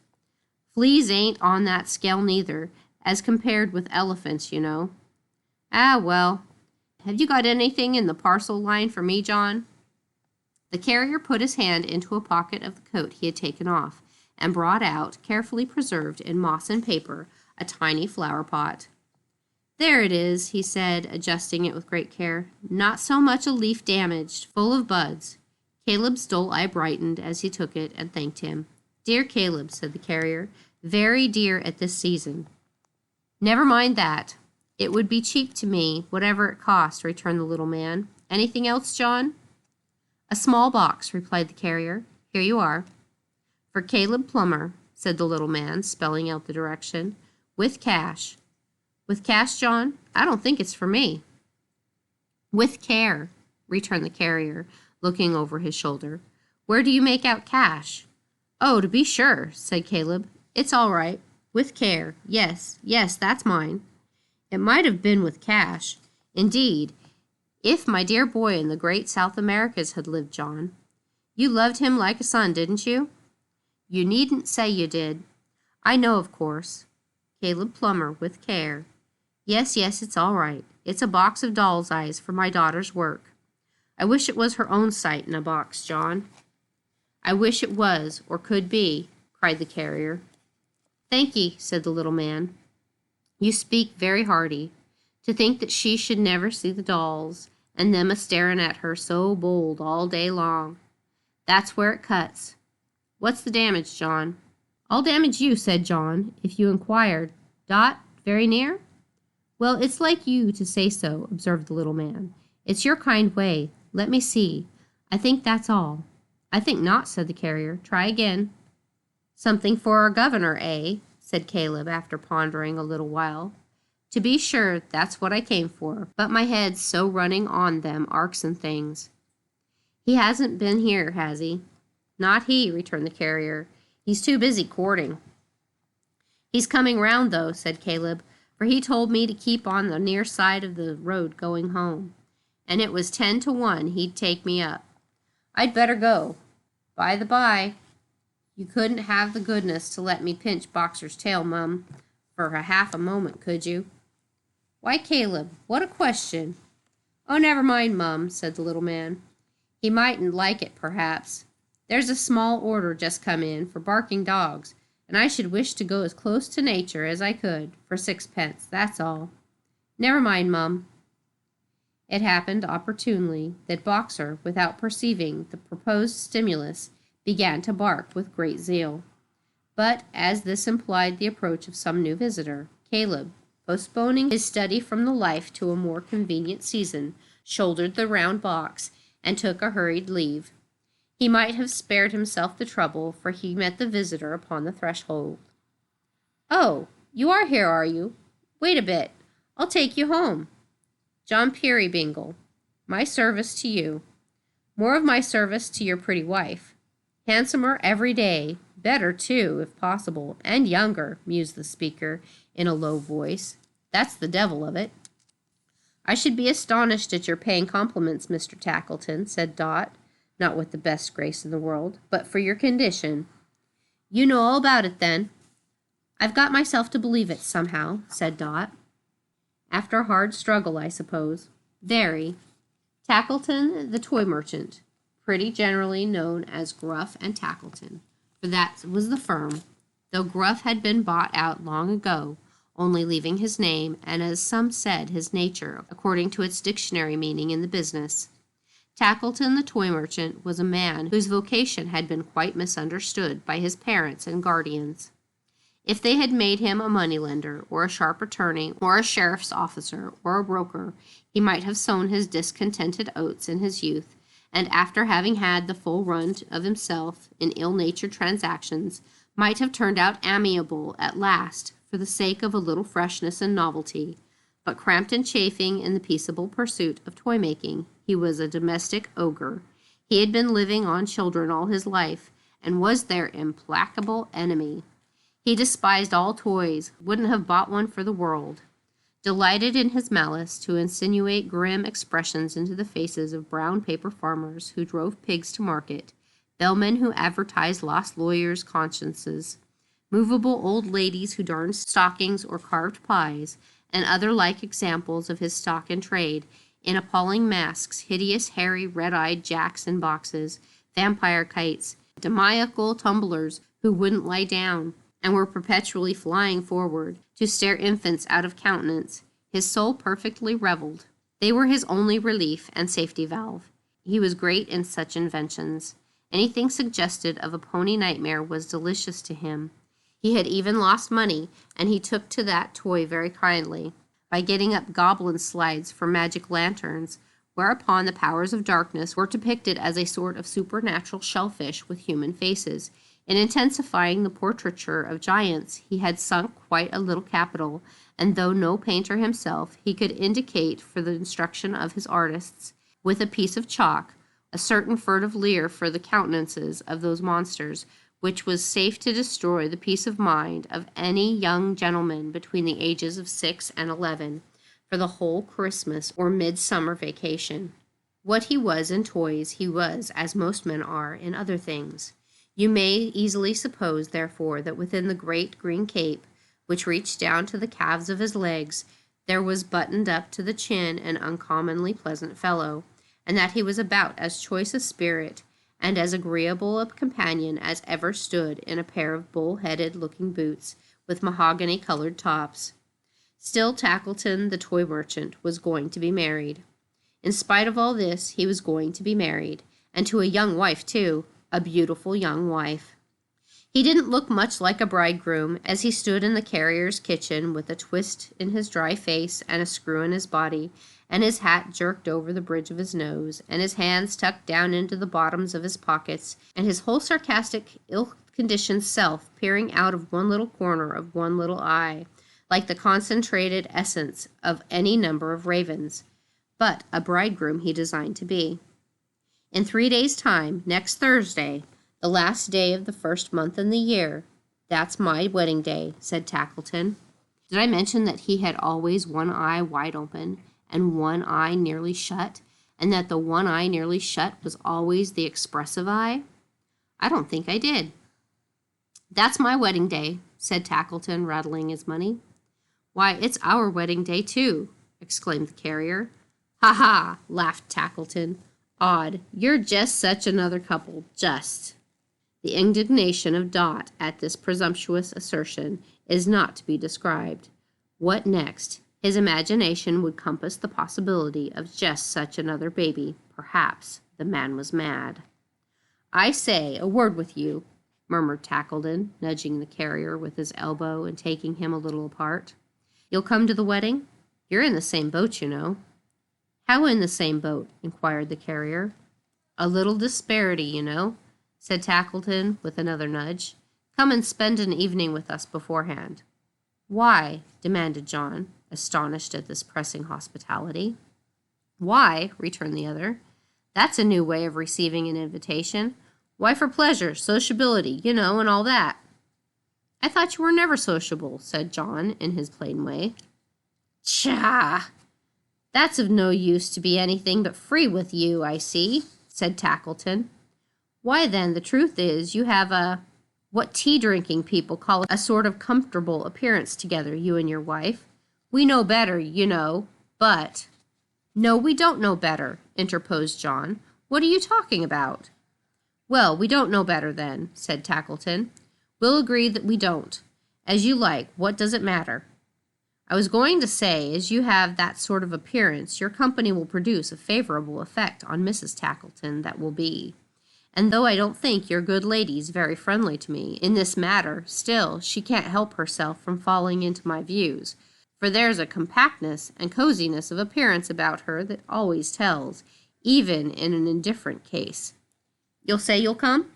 Fleas ain't on that scale neither, as compared with elephants, you know. Ah, well, have you got anything in the parcel line for me, John?" The carrier put his hand into a pocket of the coat he had taken off, and brought out, carefully preserved in moss and paper, a tiny flower pot. "There it is," he said, adjusting it with great care. "Not so much a leaf damaged, full of buds." Caleb's dull eye brightened as he took it and thanked him. Dear Caleb, said the carrier, very dear at this season. Never mind that. It would be cheap to me, whatever it cost, returned the little man. Anything else, John? A small box, replied the carrier. Here you are. For Caleb Plummer, said the little man, spelling out the direction. With cash. With cash, John? I don't think it's for me. With care, returned the carrier, looking over his shoulder. Where do you make out cash? Oh, to be sure, said Caleb. It's all right. With care. Yes, that's mine. It might have been with cash. Indeed, if my dear boy in the great South Americas had lived, John. You loved him like a son, didn't you? You needn't say you did. I know, of course. Caleb Plummer, with care. Yes, it's all right. It's a box of doll's eyes for my daughter's work. I wish it was her own sight in a box, John. I wish it was, or could be, cried the carrier. Thank ye, said the little man. You speak very hearty. To think that she should never see the dolls, and them a-staring at her so bold all day long. That's where it cuts. What's the damage, John? I'll damage you, said John, if you inquired. Dot, very near? Well, it's like you to say so, observed the little man. It's your kind way. Let me see. I think that's all. I think not, said the carrier. Try again. Something for our governor, eh? Said Caleb, after pondering a little while. To be sure, that's what I came for, but my head's so running on them arks and things. He hasn't been here, has he? Not he, returned the carrier. He's too busy courting. He's coming round, though, said Caleb, for he told me to keep on the near side of the road going home, and it was 10 to 1 he'd take me up. I'd better go. By the by, you couldn't have the goodness to let me pinch Boxer's tail, Mum, for a half a moment, could you? Why, Caleb, what a question. Oh, never mind, Mum, said the little man. He mightn't like it, perhaps. There's a small order just come in for barking dogs, and I should wish to go as close to nature as I could, for 6 pence, that's all. Never mind, Mum. It happened opportunely that Boxer, without perceiving the proposed stimulus, began to bark with great zeal. But as this implied the approach of some new visitor, Caleb, postponing his study from the life to a more convenient season, shouldered the round box and took a hurried leave. He might have spared himself the trouble, for he met the visitor upon the threshold. Oh, you are here, are you? Wait a bit. I'll take you home. John Peerybingle, my service to you. More of my service to your pretty wife. Handsomer every day, better, too, if possible, and younger, mused the speaker in a low voice. That's the devil of it. I should be astonished at your paying compliments, Mr. Tackleton, said Dot, not with the best grace in the world, but for your condition. You know all about it, then. I've got myself to believe it, somehow, said Dot. After a hard struggle, I suppose. Very. Tackleton, the toy merchant, pretty generally known as Gruff and Tackleton, for that was the firm, though Gruff had been bought out long ago, only leaving his name, and as some said, his nature, according to its dictionary meaning in the business. Tackleton, the toy merchant, was a man whose vocation had been quite misunderstood by his parents and guardians. If they had made him a moneylender, or a sharp attorney, or a sheriff's officer, or a broker, he might have sown his discontented oats in his youth, and after having had the full run of himself in ill-natured transactions, might have turned out amiable at last for the sake of a little freshness and novelty. But cramped and chafing in the peaceable pursuit of toy-making, he was a domestic ogre. He had been living on children all his life, and was their implacable enemy. He despised all toys, wouldn't have bought one for the world, delighted in his malice to insinuate grim expressions into the faces of brown paper farmers who drove pigs to market, bellmen who advertised lost lawyers' consciences, movable old ladies who darned stockings or carved pies, and other like examples of his stock in trade, in appalling masks, hideous, hairy, red-eyed jacks in boxes, vampire kites, demoniacal tumblers who wouldn't lie down, and were perpetually flying forward to stare infants out of countenance. His soul perfectly revelled. They were his only relief and safety valve. He was great in such inventions, Anything suggested of a pony nightmare was delicious to him. He had even lost money, and he took to that toy very kindly, by getting up goblin slides for magic lanterns, whereupon the powers of darkness were depicted as a sort of supernatural shellfish with human faces. In intensifying the portraiture of giants, he had sunk quite a little capital, and though no painter himself, he could indicate for the instruction of his artists, with a piece of chalk, a certain furtive leer for the countenances of those monsters, which was safe to destroy the peace of mind of any young gentleman between the ages of 6 and 11, for the whole Christmas or midsummer vacation. What he was in toys, he was, as most men are, in other things. You may easily suppose, therefore, that within the great green cape, which reached down to the calves of his legs, there was buttoned up to the chin an uncommonly pleasant fellow, and that he was about as choice a spirit and as agreeable a companion as ever stood in a pair of bull-headed looking boots with mahogany-colored tops. Still Tackleton, the toy merchant, was going to be married. In spite of all this, he was going to be married, and to a young wife, too, a beautiful young wife. He didn't look much like a bridegroom as he stood in the carrier's kitchen with a twist in his dry face and a screw in his body, and his hat jerked over the bridge of his nose, and his hands tucked down into the bottoms of his pockets, and his whole sarcastic, ill-conditioned self peering out of one little corner of one little eye, like the concentrated essence of any number of ravens. But a bridegroom he designed to be. In 3 days' time, next Thursday, the last day of the first month in the year, that's my wedding day, said Tackleton. Did I mention that he had always one eye wide open and one eye nearly shut, and that the one eye nearly shut was always the expressive eye? I don't think I did. That's my wedding day, said Tackleton, rattling his money. Why, it's our wedding day, too, exclaimed the carrier. Ha ha, laughed Tackleton. Odd, you're just such another couple, just. The indignation of Dot at this presumptuous assertion is not to be described. What next? His imagination would compass the possibility of just such another baby. Perhaps the man was mad. I say, a word with you, murmured Tackleton, nudging the carrier with his elbow and taking him a little apart. You'll come to the wedding? You're in the same boat, you know. How in the same boat? Inquired the carrier. A little disparity, you know, said Tackleton with another nudge. Come and spend an evening with us beforehand. Why? Demanded John, astonished at this pressing hospitality. Why? Returned the other. That's a new way of receiving an invitation. Why, for pleasure, sociability, you know, and all that. I thought you were never sociable, said John in his plain way. Tchah! That's of no use to be anything but free with you, I see, said Tackleton. Why, then, the truth is, you have what tea-drinking people call a sort of comfortable appearance together, you and your wife. We know better, you know, but— No, we don't know better, interposed John. What are you talking about? Well, we don't know better, then, said Tackleton. We'll agree that we don't. As you like, what does it matter? I was going to say, as you have that sort of appearance, your company will produce a favorable effect on Mrs. Tackleton that will be. And though I don't think your good lady's very friendly to me in this matter, still she can't help herself from falling into my views, for there's a compactness and coziness of appearance about her that always tells, even in an indifferent case. You'll say you'll come?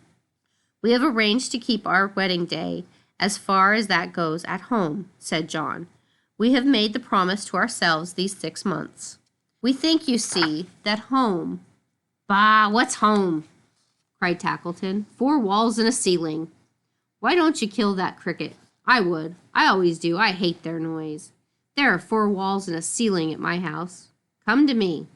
We have arranged to keep our wedding day, as far as that goes, at home, said John. We have made the promise to ourselves these 6 months. We think, you see, that home— Bah, what's home? Cried Tackleton. 4 walls and a ceiling. Why don't you kill that cricket? I would. I always do. I hate their noise. There are 4 walls and a ceiling at my house. Come to me.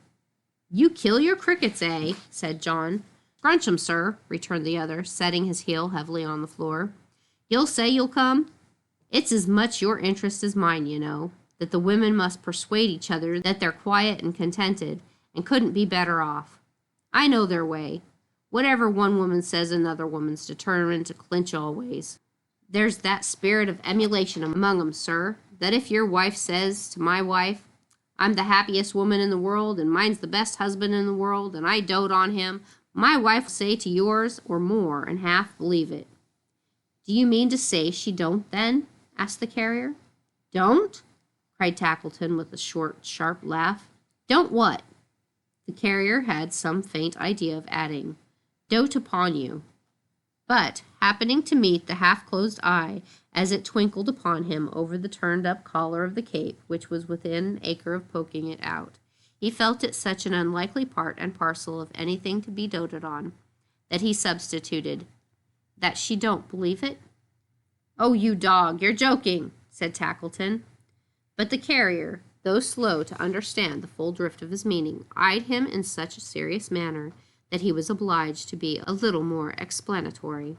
You kill your crickets, eh? Said John. Scrunch 'em, sir, returned the other, setting his heel heavily on the floor. You'll say you'll come? It's as much your interest as mine, you know, that the women must persuade each other that they're quiet and contented, and couldn't be better off. I know their way. Whatever one woman says, another woman's determined to clinch always. There's that spirit of emulation among 'em, sir, that if your wife says to my wife, I'm the happiest woman in the world, and mine's the best husband in the world, and I dote on him, My wife will say to yours or more and half believe it." "Do you mean to say she don't, then?" asked the carrier. "Don't?" cried Tackleton with a short, sharp laugh. "Don't what?" The carrier had some faint idea of adding, "dote upon you," but, happening to meet the half-closed eye as it twinkled upon him over the turned-up collar of the cape, which was within an acre of poking it out, he felt it such an unlikely part and parcel of anything to be doted on, that he substituted, "that she don't believe it?" "Oh, you dog, you're joking," said Tackleton. But the carrier, though slow to understand the full drift of his meaning, eyed him in such a serious manner that he was obliged to be a little more explanatory.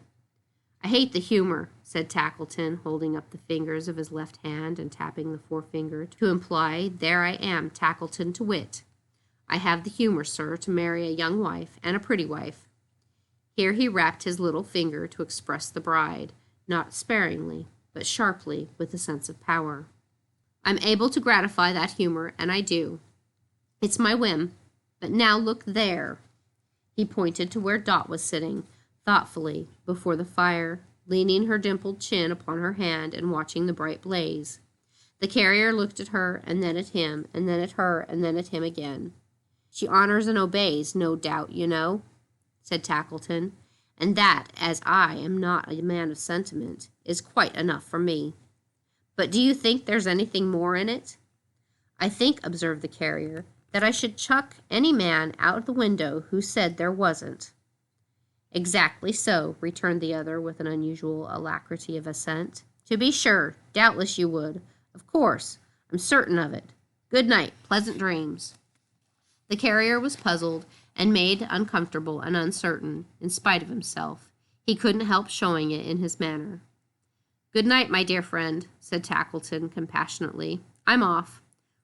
"I hate the humor," said Tackleton, holding up the fingers of his left hand and tapping the forefinger to imply, "There I am, Tackleton to wit. I have the humor, sir, to marry a young wife, and a pretty wife." Here he rapped his little finger to express the bride, not sparingly, but sharply, with a sense of power. "I'm able to gratify that humor, and I do. It's my whim. But now look there." He pointed to where Dot was sitting, thoughtfully, before the fire, leaning her dimpled chin upon her hand and watching the bright blaze. The carrier looked at her, and then at him, and then at her, and then at him again. "She honors and obeys, no doubt, you know," said Tackleton, "and that, as I am not a man of sentiment, is quite enough for me. But do you think there's anything more in it?" "I think," observed the carrier, "that I should chuck any man out of the window who said there wasn't." "Exactly so," returned the other with an unusual alacrity of assent. "To be sure, doubtless you would. Of course, I'm certain of it. Good night, pleasant dreams." The carrier was puzzled and made uncomfortable and uncertain, in spite of himself. He couldn't help showing it in his manner. "Good night, my dear friend," said Tackleton compassionately. "I'm off.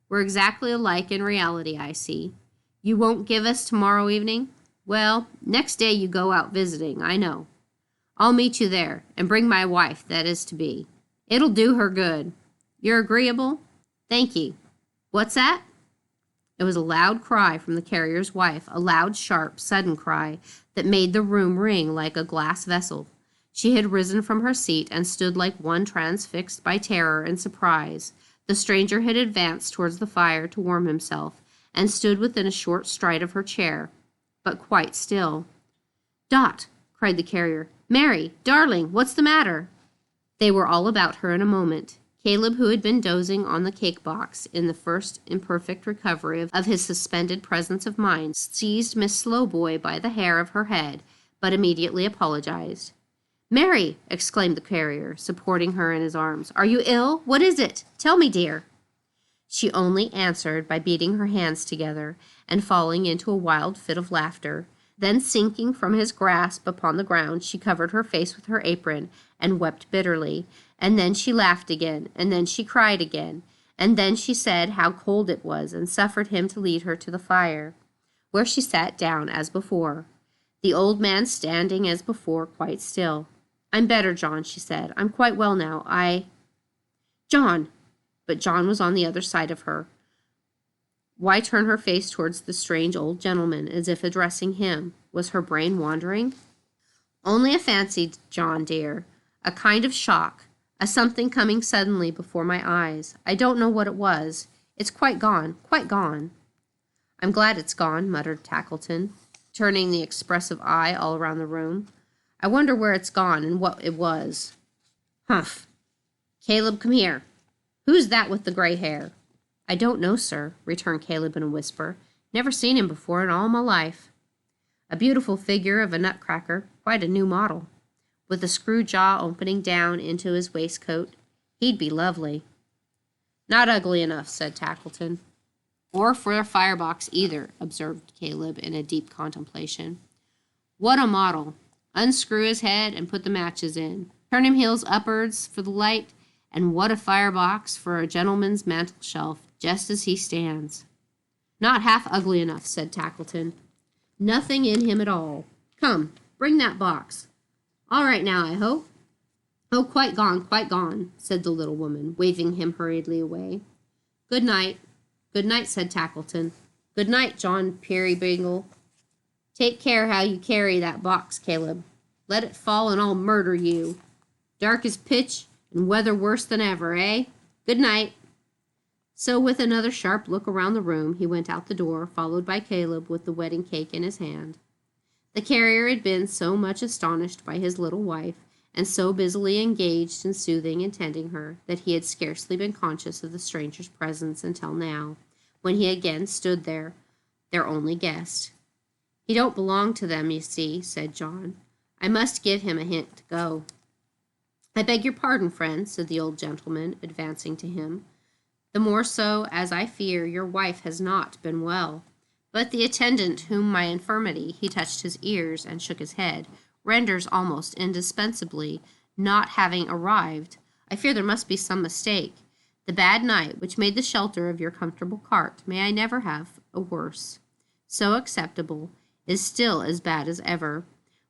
We're exactly alike in reality, I see. You won't give us tomorrow evening? Well, next day you go out visiting, I know. I'll meet you there, and bring my wife that is to be. It'll do her good. You're agreeable? Thank ye. What's that?" It was a loud cry from the carrier's wife, a loud, sharp, sudden cry that made the room ring like a glass vessel. She had risen from her seat and stood like one transfixed by terror and surprise. The stranger had advanced towards the fire to warm himself, and stood within a short stride of her chair, but quite still. "Dot!" cried the carrier. "Mary! Darling! What's the matter?" They were all about her in a moment. Caleb, who had been dozing on the cake-box in the first imperfect recovery of his suspended presence of mind, seized Miss Slowboy by the hair of her head, but immediately apologized. "Mary!" exclaimed the carrier, supporting her in his arms. "Are you ill? What is it? Tell me, dear." She only answered by beating her hands together and falling into a wild fit of laughter. Then, sinking from his grasp upon the ground, she covered her face with her apron and wept bitterly. And then she laughed again, and then she cried again, and then she said how cold it was, and suffered him to lead her to the fire, where she sat down as before, the old man standing as before, quite still. "I'm better, John," she said. "I'm quite well now. John!" But John was on the other side of her. Why turn her face towards the strange old gentleman, as if addressing him? Was her brain wandering? "Only a fancy, John, dear. A kind of shock. A something coming suddenly before my eyes. I don't know what it was. It's quite gone, quite gone." "I'm glad it's gone," muttered Tackleton, turning the expressive eye all around the room. "I wonder where it's gone and what it was. Humph! Caleb, come here. Who's that with the gray hair?" "I don't know, sir," returned Caleb in a whisper. "Never seen him before in all my life." "A beautiful figure of a nutcracker, quite a new model, with a screw jaw opening down into his waistcoat. He'd be lovely." "Not ugly enough," said Tackleton. "Or for a firebox either," observed Caleb in a deep contemplation. "What a model! Unscrew his head and put the matches in. Turn him heels upwards for the light, and what a firebox for a gentleman's mantel-shelf, just as he stands." "Not half ugly enough," said Tackleton. "Nothing in him at all. Come, bring that box. All right now, I hope?" "Oh, quite gone," said the little woman, waving him hurriedly away. "Good night." "Good night," said Tackleton. "Good night, John Peerybingle." Take care how you carry that box, Caleb. Let it fall and I'll murder you. Dark as pitch and weather worse than ever, eh? Good night." So with another sharp look around the room, he went out the door, followed by Caleb with the wedding cake in his hand. The carrier had been so much astonished by his little wife, and so busily engaged in soothing and tending her, that he had scarcely been conscious of the stranger's presence until now, when he again stood there, their only guest. "He don't belong to them, you see," said John. "I must give him a hint to go." "I beg your pardon, friend," said the old gentleman, advancing to him. "The more so as I fear your wife has not been well. But the attendant whom my infirmity," he touched his ears and shook his head, "renders almost indispensably, not having arrived. I fear there must be some mistake. The bad night which made the shelter of your comfortable cart, may I never have a worse, so acceptable, is still as bad as ever.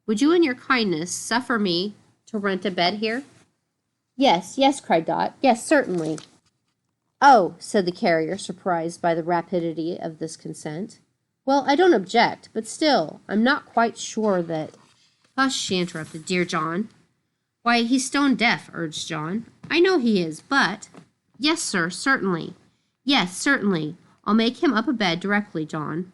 Would you in your kindness suffer me to rent a bed here?" "Yes, yes," cried Dot. "Yes, certainly." "Oh," said the carrier, surprised by the rapidity of this consent. "Well, I don't object, but still, I'm not quite sure that—" "Hush," she interrupted. "Dear John." "Why, he's stone deaf," urged John. "I know he is, but—" "Yes, sir, certainly. Yes, certainly. I'll make him up a bed directly, John."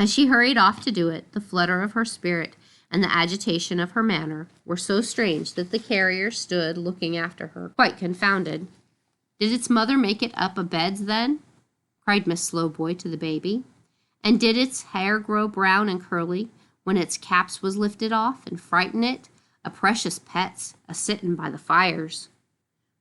As she hurried off to do it, the flutter of her spirit and the agitation of her manner were so strange that the carrier stood looking after her, quite confounded. "Did its mother make it up a beds, then?" cried Miss Slowboy to the baby. "And did its hair grow brown and curly when its caps was lifted off, and frighten it, a precious pets, a-sittin' by the fires?"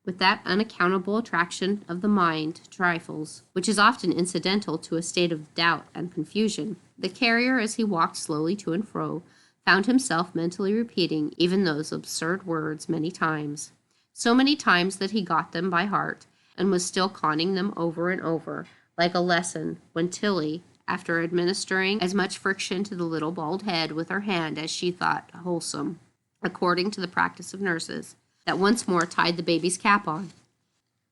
With that unaccountable attraction of the mind to trifles, which is often incidental to a state of doubt and confusion, the carrier, as he walked slowly to and fro, found himself mentally repeating even those absurd words many times, so many times that he got them by heart, and was still conning them over and over, like a lesson, when Tilly, after administering as much friction to the little bald head with her hand as she thought wholesome, according to the practice of nurses, that once more tied the baby's cap on.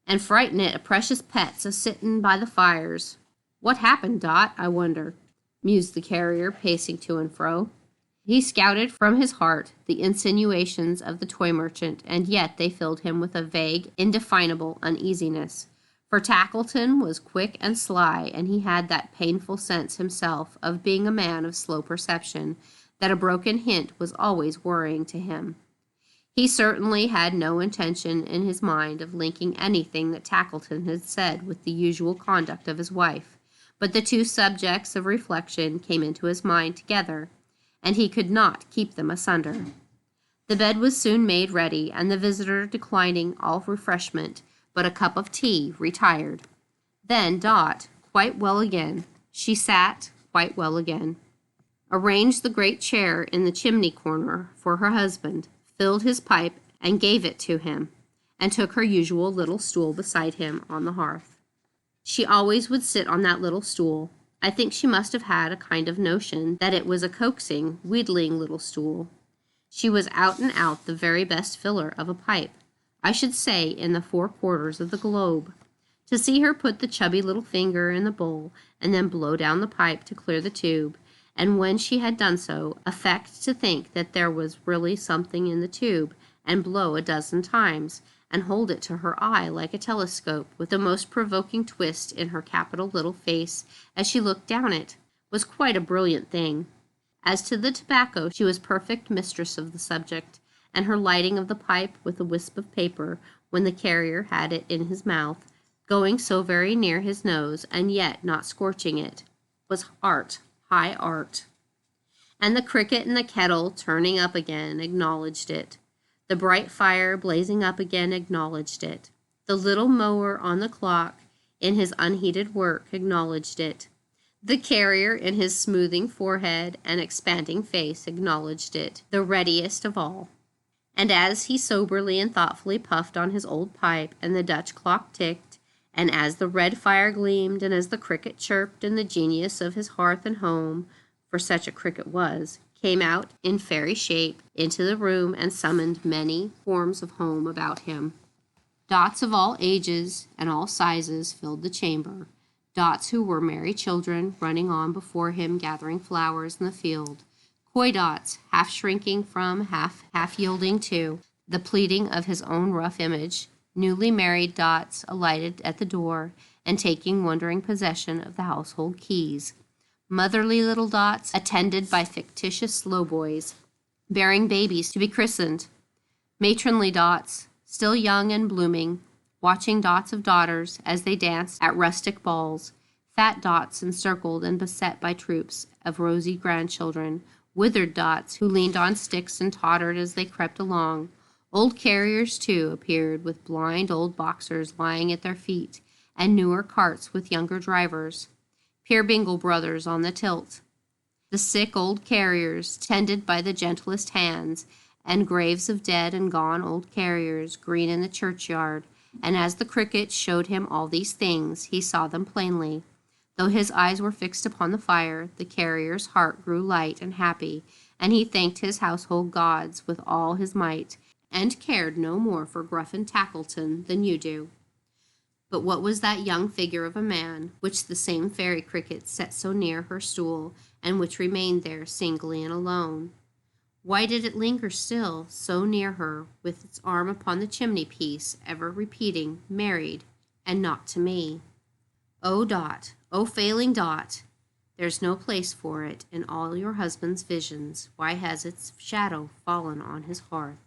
"And frighten it, a precious pets, a-sittin' by the fires. What happened, Dot, I wonder?" mused the carrier, pacing to and fro. He scouted from his heart the insinuations of the toy merchant, and yet they filled him with a vague, indefinable uneasiness. For Tackleton was quick and sly, and he had that painful sense himself of being a man of slow perception, that a broken hint was always worrying to him. He certainly had no intention in his mind of linking anything that Tackleton had said with the usual conduct of his wife, but the two subjects of reflection came into his mind together, and he could not keep them asunder. The bed was soon made ready, and the visitor, declining all refreshment but a cup of tea, retired. Then Dot, quite well again, she sat quite well again, arranged the great chair in the chimney corner for her husband, filled his pipe and gave it to him, and took her usual little stool beside him on the hearth. She always would sit on that little stool. I think she must have had a kind of notion that it was a coaxing, wheedling little stool. She was out and out the very best filler of a pipe, I should say, in the 4 quarters of the globe. To see her put the chubby little finger in the bowl, and then blow down the pipe to clear the tube, and when she had done so, affect to think that there was really something in the tube, and blow a dozen times, and hold it to her eye like a telescope, with a most provoking twist in her capital little face as she looked down it, was quite a brilliant thing. As to the tobacco, she was perfect mistress of the subject, and her lighting of the pipe with a wisp of paper, when the carrier had it in his mouth, going so very near his nose, and yet not scorching it, was art, high art. And the cricket in the kettle turning up again acknowledged it. The bright fire blazing up again acknowledged it. The little mower on the clock in his unheeded work acknowledged it. The carrier in his smoothing forehead and expanding face acknowledged it, the readiest of all. And as he soberly and thoughtfully puffed on his old pipe, and the Dutch clock ticked, and as the red fire gleamed, and as the cricket chirped, and the genius of his hearth and home, for such a cricket was, came out in fairy shape into the room and summoned many forms of home about him, dots of all ages and all sizes filled the chamber. Dots who were merry children, running on before him, gathering flowers in the field. Coy Dots, half shrinking from, half yielding to, the pleading of his own rough image. Newly married Dots alighted at the door, and taking wondering possession of the household keys. Motherly little Dots, attended by fictitious slow boys, bearing babies to be christened. Matronly Dots, still young and blooming, watching dots of daughters as they danced at rustic balls. Fat Dots encircled and beset by troops of rosy grandchildren. Withered Dots who leaned on sticks and tottered as they crept along. Old carriers, too, appeared with blind old boxers lying at their feet, and newer carts with younger drivers. Peerybingle brothers on the tilt. The sick old carriers, tended by the gentlest hands, and graves of dead and gone old carriers, green in the churchyard. And as the cricket showed him all these things, he saw them plainly. Though his eyes were fixed upon the fire, the carrier's heart grew light and happy, and he thanked his household gods with all his might, and cared no more for Gruff and Tackleton than you do. But what was that young figure of a man, which the same fairy cricket set so near her stool, and which remained there singly and alone? Why did it linger still, so near her, with its arm upon the chimney-piece, ever repeating, "Married, and not to me"? Oh, Dot, oh, failing Dot, there's no place for it in all your husband's visions. Why has its shadow fallen on his hearth?